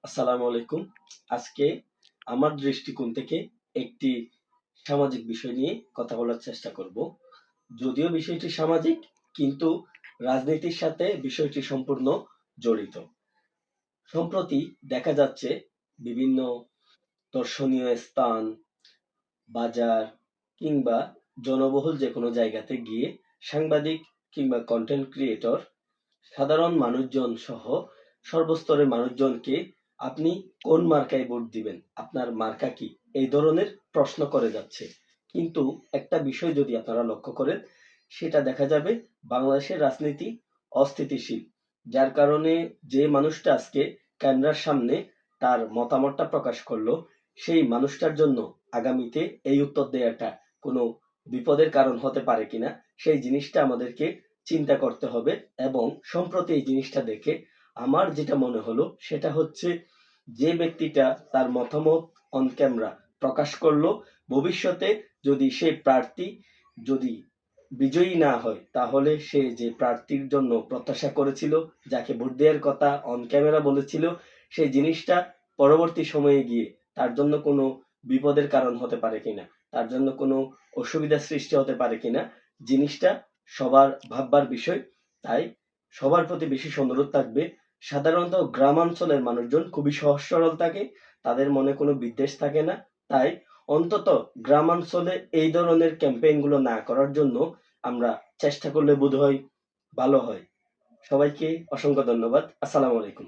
আসসালামু আলাইকুম। আজকে আমার দৃষ্টিকোণ থেকে একটি সামাজিক বিষয় নিয়ে কথা বলার চেষ্টা করব। যদিও বিষয়টি সামাজিক, কিন্তু রাজনীতির সাথে বিষয়টি সম্পূর্ণ জড়িত। সম্প্রতি দেখা যাচ্ছে বিভিন্ন দর্শনীয় স্থান, বাজার কিংবা জনবহুল যেকোনো জায়গাতে গিয়ে সাংবাদিক কিংবা কন্টেন্ট ক্রিয়েটর সাধারণ মানুষজন সহ সর্বস্তরের মানুষজনকে আপনি কোন মার্কায় ভোট দিবেন, আপনার মার্কা কি, এই ধরনের প্রশ্ন করে যাচ্ছে। কিন্তু একটা বিষয় যদি আপনারা লক্ষ্য করেন, সেটা দেখা যাবে বাংলাদেশের রাজনীতি অস্থিতিশীল। যার কারণে যে মানুষটা আজকে ক্যামেরার সামনে তার মতামতটা প্রকাশ করলো, সেই মানুষটার জন্য আগামীতে এই উত্তর দেওয়াটা কোনো বিপদের কারণ হতে পারে কিনা, সেই জিনিসটা আমাদেরকে চিন্তা করতে হবে। এবং সম্প্রতি এই জিনিসটা দেখে আমার যেটা মনে হলো সেটা হচ্ছে, যে ব্যক্তিটা তার মতামত অন ক্যামেরা প্রকাশ করলো, ভবিষ্যতে যদি সে প্রার্থী যদি বিজয়ী না হয়, তাহলে সে যে প্রার্থীর জন্য প্রত্যাশা করেছিল, যাকে ভোট দেওয়ার কথা অন ক্যামেরা বলেছিল, সেই জিনিসটা পরবর্তী সময়ে গিয়ে তার জন্য কোনো বিপদের কারণ হতে পারে কিনা, তার জন্য কোনো অসুবিধার সৃষ্টি হতে পারে কিনা, জিনিসটা সবার ভাববার বিষয়। তাই সবার প্রতি বিশেষ অনুরোধ থাকবে, সাধারণত গ্রামাঞ্চলের মানুষজন খুবই সহজ সরল থাকে, তাদের মনে কোনো বিদ্বেষ থাকে না। তাই অন্তত গ্রামাঞ্চলে এই ধরনের ক্যাম্পেইন গুলো না করার জন্য আমরা চেষ্টা করলে বোধহয় ভালো হয়। সবাইকে অসংখ্য ধন্যবাদ। আসসালামু আলাইকুম।